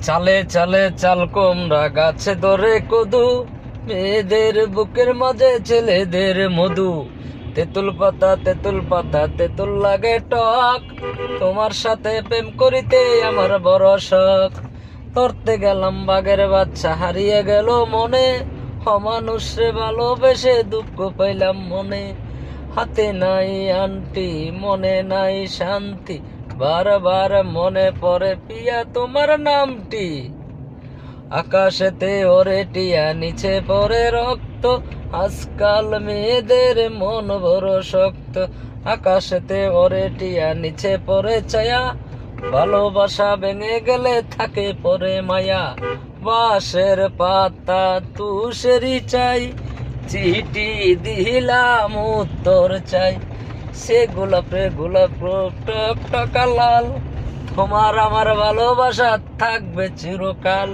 চালে চালে চাল কুমড়া গাছে ধরে কদু, মেয়েদের বুকের মাঝে ছেলেদের মধু। তেঁতুল পাতা তেঁতুল পাতা তেঁতুল লাগে টক, তোমার সাথে প্রেম করিতে আমার বড় শখ। ধরতে গেলাম বাঘের বাচ্চা হারিয়ে গেল মনে, অমানুষরে ভালোবেসে দুঃখ পাইলাম মনে। হাতে নাই আন্টি মনে নাই শান্তি, বারবার মনে পড়ে পিয়া তোমার নামটি। আকাশেতে ওরে টিয়া নিচে পড়ে রক্ত, আজকাল মেয়েদের মন বড় শক্ত। আকাশেতে ওরে টিয়া নিচে পড়ে ছায়া, ভালোবাসা ভেঙে গেলে থাকে পরে মায়া। বাঁশের পাতা তুষেরি চাই, চিঠি দিলাম উত্তর চাই। সে গোলাপে গোলাপ টক টকা লাল, তোমার আমার ভালোবাসা থাকবে চিরকাল।